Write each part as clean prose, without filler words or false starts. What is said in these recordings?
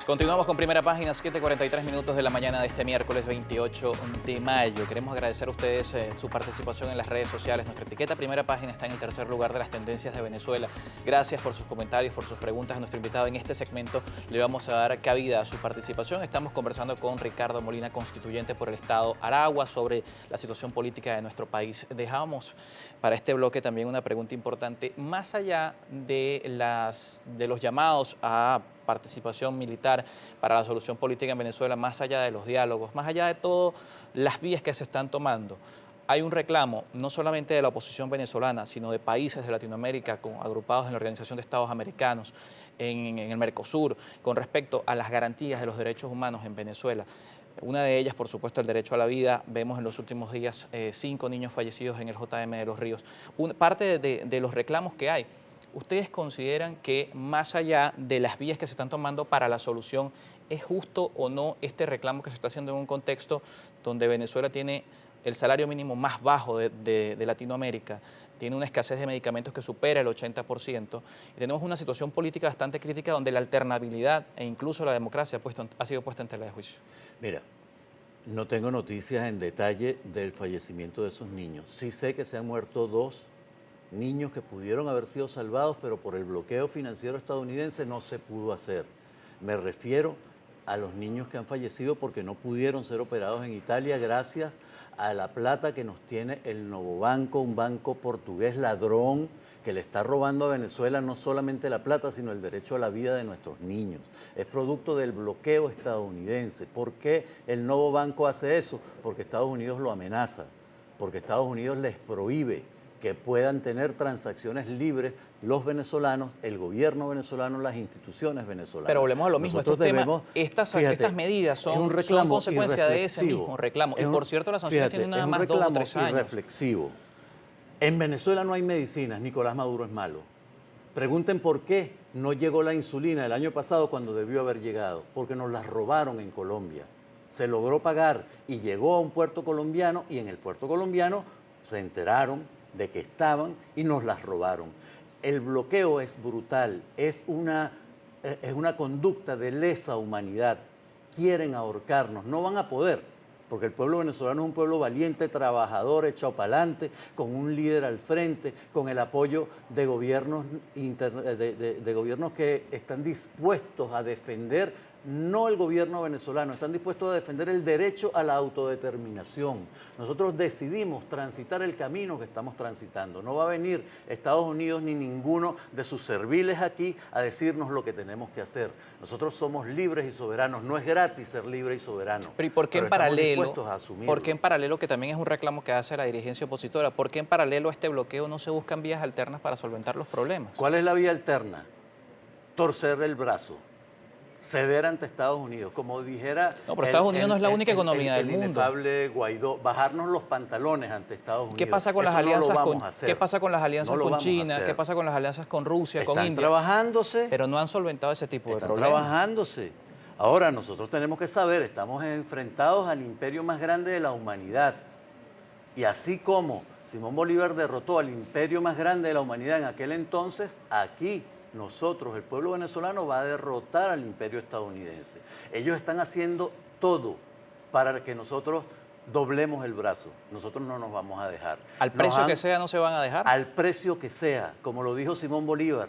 Continuamos con Primera Página, 7:43 minutos de la mañana de este miércoles 28 de mayo. Queremos agradecer a ustedes su participación en las redes sociales. Nuestra etiqueta Primera Página está en el tercer lugar de las tendencias de Venezuela. Gracias por sus comentarios, por sus preguntas a nuestro invitado. En este segmento le vamos a dar cabida a su participación. Estamos conversando con Ricardo Molina, constituyente por el Estado Aragua, sobre la situación política de nuestro país. Dejábamos para este bloque también una pregunta importante. Más allá de los llamados a participación militar para la solución política en Venezuela, más allá de los diálogos, más allá de todas las vías que se están tomando, hay un reclamo no solamente de la oposición venezolana, sino de países de Latinoamérica agrupados en la Organización de Estados Americanos, en el Mercosur, con respecto a las garantías de los derechos humanos en Venezuela. Una de ellas, por supuesto, el derecho a la vida. Vemos en los últimos días 5 niños fallecidos en el JM de los Ríos. Parte de los reclamos que hay. ¿Ustedes consideran que más allá de las vías que se están tomando para la solución, es justo o no este reclamo que se está haciendo en un contexto donde Venezuela tiene el salario mínimo más bajo de Latinoamérica, tiene una escasez de medicamentos que supera el 80%, y tenemos una situación política bastante crítica donde la alternabilidad e incluso la democracia ha sido puesta en tela de juicio? Mira, no tengo noticias en detalle del fallecimiento de esos niños. Sí sé que se han muerto 2 niños que pudieron haber sido salvados, pero por el bloqueo financiero estadounidense no se pudo hacer. Me refiero a los niños que han fallecido porque no pudieron ser operados en Italia gracias a la plata que nos tiene el Novobanco, un banco portugués ladrón que le está robando a Venezuela no solamente la plata, sino el derecho a la vida de nuestros niños. Es producto del bloqueo estadounidense. ¿Por qué el Novobanco hace eso? Porque Estados Unidos lo amenaza, porque Estados Unidos les prohíbe que puedan tener transacciones libres los venezolanos, el gobierno venezolano, las instituciones venezolanas. Pero volvemos a lo mismo, estas medidas son consecuencia de ese mismo reclamo. Y por cierto, las sanciones tienen nada más 2 o 3 años. Irreflexivo. En Venezuela no hay medicinas, Nicolás Maduro es malo. Pregunten por qué no llegó la insulina el año pasado cuando debió haber llegado, porque nos la robaron en Colombia. Se logró pagar y llegó a un puerto colombiano, y en el puerto colombiano se enteraron de que estaban y nos las robaron. El bloqueo es brutal, es una conducta de lesa humanidad. Quieren ahorcarnos, no van a poder, porque el pueblo venezolano es un pueblo valiente, trabajador, echado para adelante, con un líder al frente, con el apoyo de gobiernos, de gobiernos que están dispuestos a defender, no el gobierno venezolano, están dispuestos a defender el derecho a la autodeterminación. Nosotros decidimos transitar el camino que estamos transitando. No va a venir Estados Unidos ni ninguno de sus serviles aquí a decirnos lo que tenemos que hacer. Nosotros somos libres y soberanos. No es gratis ser libre y soberano. Pero ¿y por qué en paralelo? ¿Por qué en paralelo, que también es un reclamo que hace la dirigencia opositora, por qué en paralelo a este bloqueo no se buscan vías alternas para solventar los problemas? ¿Cuál es la vía alterna? Torcer el brazo, ceder ante Estados Unidos, como dijera... No, pero Estados Unidos no es la única economía del mundo. El inefable Guaidó, bajarnos los pantalones ante Estados Unidos. ¿Qué pasa con las alianzas con China? ¿Qué pasa con las alianzas con Rusia, con India? Están trabajándose. Pero no han solventado ese tipo de problemas. Están trabajándose. Ahora, nosotros tenemos que saber, estamos enfrentados al imperio más grande de la humanidad. Y así como Simón Bolívar derrotó al imperio más grande de la humanidad en aquel entonces, aquí nosotros, el pueblo venezolano, va a derrotar al imperio estadounidense. Ellos están haciendo todo para que nosotros doblemos el brazo. Nosotros no nos vamos a dejar. ¿Al precio que sea no se van a dejar? Al precio que sea. Como lo dijo Simón Bolívar,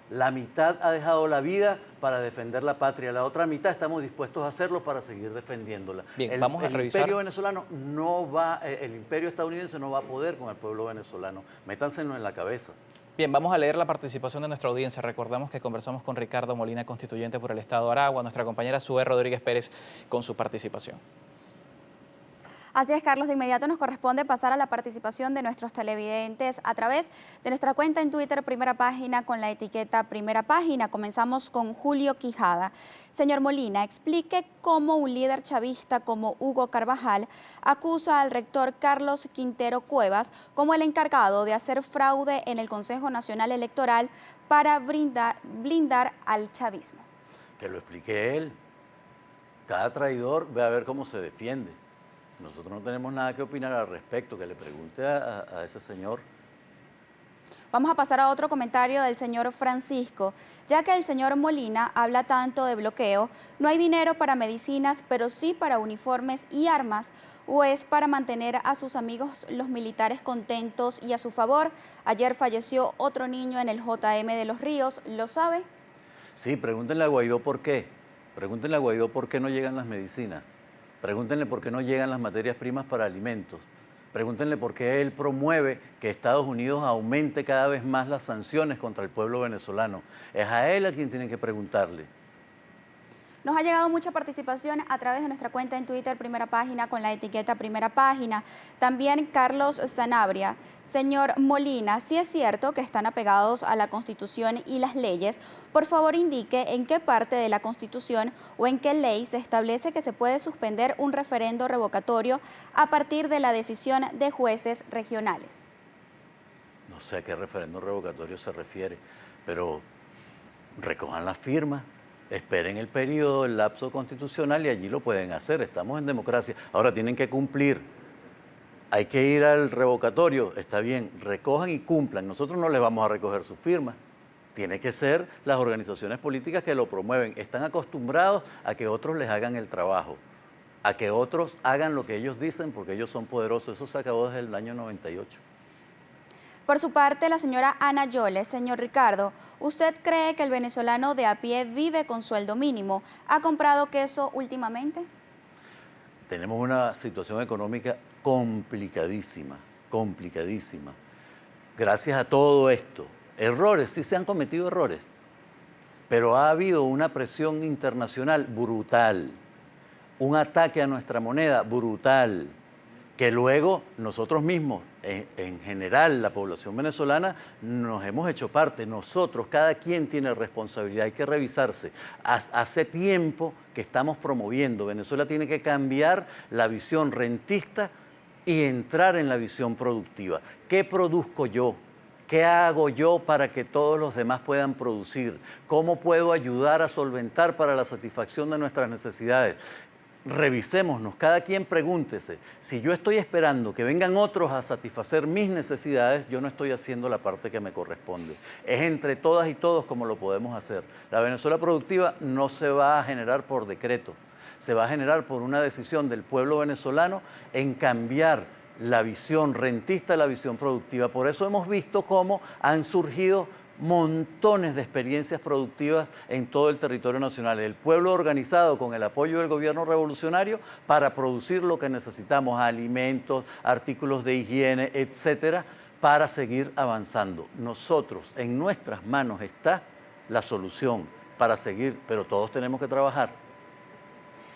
la mitad ha dejado la vida para defender la patria. La otra mitad estamos dispuestos a hacerlo para seguir defendiéndola. Bien, vamos a revisar. El imperio venezolano no va, el imperio estadounidense no va a poder con el pueblo venezolano. Métanselo en la cabeza. Bien, vamos a leer la participación de nuestra audiencia. Recordamos que conversamos con Ricardo Molina, constituyente por el Estado Aragua, nuestra compañera Sue Rodríguez Pérez con su participación. Así es, Carlos, de inmediato nos corresponde pasar a la participación de nuestros televidentes a través de nuestra cuenta en Twitter, Primera Página, con la etiqueta Primera Página. Comenzamos con Julio Quijada. Señor Molina, explique cómo un líder chavista como Hugo Carvajal acusa al rector Carlos Quintero Cuevas como el encargado de hacer fraude en el Consejo Nacional Electoral para blindar al chavismo. Que lo explique él. Cada traidor ve a ver cómo se defiende. Nosotros no tenemos nada que opinar al respecto, que le pregunte a ese señor. Vamos a pasar a otro comentario del señor Francisco. Ya que el señor Molina habla tanto de bloqueo, no hay dinero para medicinas, pero sí para uniformes y armas, o es para mantener a sus amigos los militares contentos y a su favor. Ayer falleció otro niño en el JM de Los Ríos, ¿lo sabe? Sí, pregúntenle a Guaidó por qué. Pregúntenle a Guaidó por qué no llegan las medicinas. Pregúntenle por qué no llegan las materias primas para alimentos. Pregúntenle por qué él promueve que Estados Unidos aumente cada vez más las sanciones contra el pueblo venezolano. Es a él a quien tienen que preguntarle. Nos ha llegado mucha participación a través de nuestra cuenta en Twitter, Primera Página, con la etiqueta Primera Página. También Carlos Sanabria. Señor Molina, si es cierto que están apegados a la Constitución y las leyes, por favor indique en qué parte de la Constitución o en qué ley se establece que se puede suspender un referendo revocatorio a partir de la decisión de jueces regionales. No sé a qué referendo revocatorio se refiere, pero recojan las firmas. Esperen el periodo, el lapso constitucional y allí lo pueden hacer. Estamos en democracia. Ahora tienen que cumplir. Hay que ir al revocatorio. Está bien, recojan y cumplan. Nosotros no les vamos a recoger sus firmas. Tiene que ser las organizaciones políticas que lo promueven. Están acostumbrados a que otros les hagan el trabajo, a que otros hagan lo que ellos dicen porque ellos son poderosos. Eso se acabó desde el año 98. Por su parte, la señora Ana Yoles. Señor Ricardo, ¿usted cree que el venezolano de a pie vive con sueldo mínimo? ¿Ha comprado queso últimamente? Tenemos una situación económica complicadísima, complicadísima. Gracias a todo esto, errores, sí se han cometido errores, pero ha habido una presión internacional brutal, un ataque a nuestra moneda brutal, que luego nosotros mismos, en general la población venezolana, nos hemos hecho parte. Nosotros, cada quien tiene responsabilidad, hay que revisarse. Hace tiempo que estamos promoviendo, Venezuela tiene que cambiar la visión rentista y entrar en la visión productiva. ¿Qué produzco yo? ¿Qué hago yo para que todos los demás puedan producir? ¿Cómo puedo ayudar a solventar para la satisfacción de nuestras necesidades? Revisémonos, cada quien pregúntese, si yo estoy esperando que vengan otros a satisfacer mis necesidades, yo no estoy haciendo la parte que me corresponde. Es entre todas y todos como lo podemos hacer. La Venezuela productiva no se va a generar por decreto, se va a generar por una decisión del pueblo venezolano en cambiar la visión rentista a la visión productiva. Por eso hemos visto cómo han surgido montones de experiencias productivas en todo el territorio nacional. El pueblo organizado con el apoyo del gobierno revolucionario para producir lo que necesitamos, alimentos, artículos de higiene, etcétera, para seguir avanzando. Nosotros, en nuestras manos está la solución para seguir, pero todos tenemos que trabajar.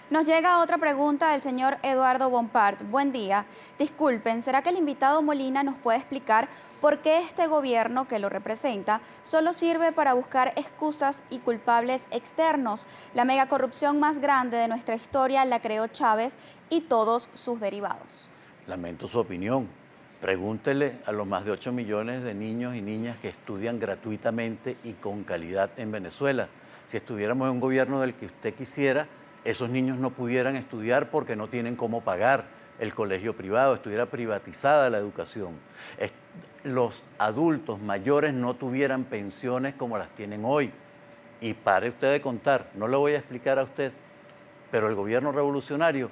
Nos llega otra pregunta del señor Eduardo Bompard. Buen día. Disculpen, ¿será que el invitado Molina nos puede explicar por qué este gobierno que lo representa solo sirve para buscar excusas y culpables externos? La megacorrupción más grande de nuestra historia la creó Chávez y todos sus derivados. Lamento su opinión. Pregúntele a los más de 8 millones de niños y niñas que estudian gratuitamente y con calidad en Venezuela. Si estuviéramos en un gobierno del que usted quisiera, esos niños no pudieran estudiar porque no tienen cómo pagar el colegio privado, estuviera privatizada la educación. Los adultos mayores no tuvieran pensiones como las tienen hoy. Y pare usted de contar, no le voy a explicar a usted, pero el gobierno revolucionario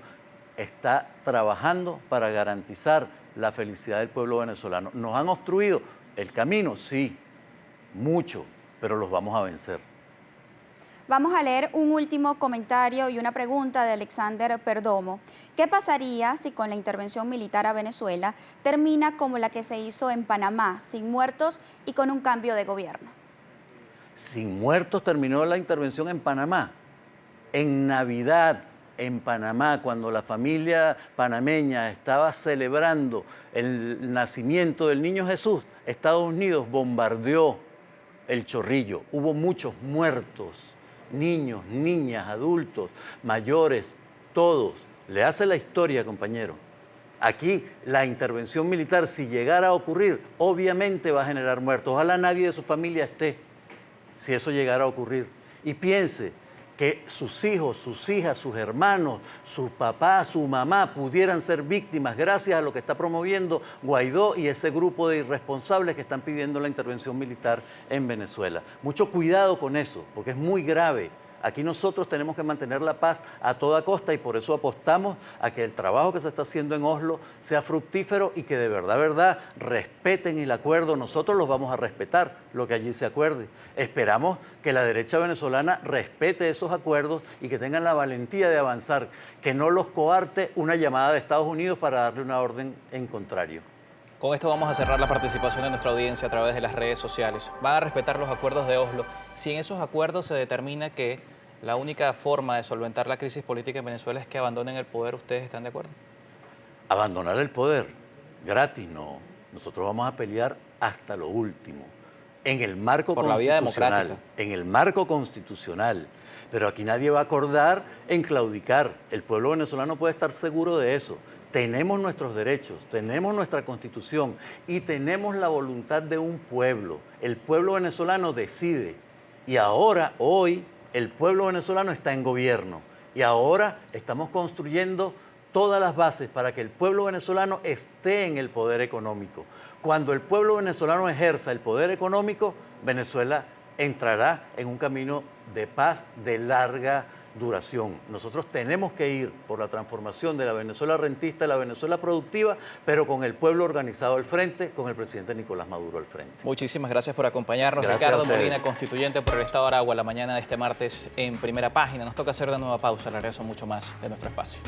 está trabajando para garantizar la felicidad del pueblo venezolano. ¿Nos han obstruido el camino? Sí, mucho, pero los vamos a vencer. Vamos a leer un último comentario y una pregunta de Alexander Perdomo. ¿Qué pasaría si con la intervención militar a Venezuela termina como la que se hizo en Panamá, sin muertos y con un cambio de gobierno? Sin muertos terminó la intervención en Panamá. En Navidad, en Panamá, cuando la familia panameña estaba celebrando el nacimiento del niño Jesús, Estados Unidos bombardeó el Chorrillo. Hubo muchos muertos. Niños, niñas, adultos, mayores, todos. Le hace la historia, compañero. Aquí la intervención militar, si llegara a ocurrir, obviamente va a generar muertos. Ojalá nadie de su familia esté, si eso llegara a ocurrir. Y piense que sus hijos, sus hijas, sus hermanos, sus papás, su mamá pudieran ser víctimas gracias a lo que está promoviendo Guaidó y ese grupo de irresponsables que están pidiendo la intervención militar en Venezuela. Mucho cuidado con eso, porque es muy grave. Aquí nosotros tenemos que mantener la paz a toda costa y por eso apostamos a que el trabajo que se está haciendo en Oslo sea fructífero y que de verdad, respeten el acuerdo. Nosotros los vamos a respetar, lo que allí se acuerde. Esperamos que la derecha venezolana respete esos acuerdos y que tengan la valentía de avanzar, que no los coarte una llamada de Estados Unidos para darle una orden en contrario. Con esto vamos a cerrar la participación de nuestra audiencia a través de las redes sociales. Van a respetar los acuerdos de Oslo. Si en esos acuerdos se determina que la única forma de solventar la crisis política en Venezuela es que abandonen el poder, ¿ustedes están de acuerdo? Abandonar el poder, gratis no. Nosotros vamos a pelear hasta lo último. En el marco por la vía democrática. En el marco constitucional. Pero aquí nadie va a acordar en claudicar. El pueblo venezolano puede estar seguro de eso. Tenemos nuestros derechos, tenemos nuestra constitución y tenemos la voluntad de un pueblo. El pueblo venezolano decide. Y ahora, hoy, el pueblo venezolano está en gobierno. Y ahora estamos construyendo todas las bases para que el pueblo venezolano esté en el poder económico. Cuando el pueblo venezolano ejerza el poder económico, Venezuela entrará en un camino de paz de larga duración. Nosotros tenemos que ir por la transformación de la Venezuela rentista, la Venezuela productiva, pero con el pueblo organizado al frente, con el presidente Nicolás Maduro al frente. Muchísimas gracias por acompañarnos. Gracias Ricardo Molina, constituyente por el Estado de Aragua, la mañana de este martes en Primera Página. Nos toca hacer de nueva pausa, el regreso mucho más de nuestro espacio.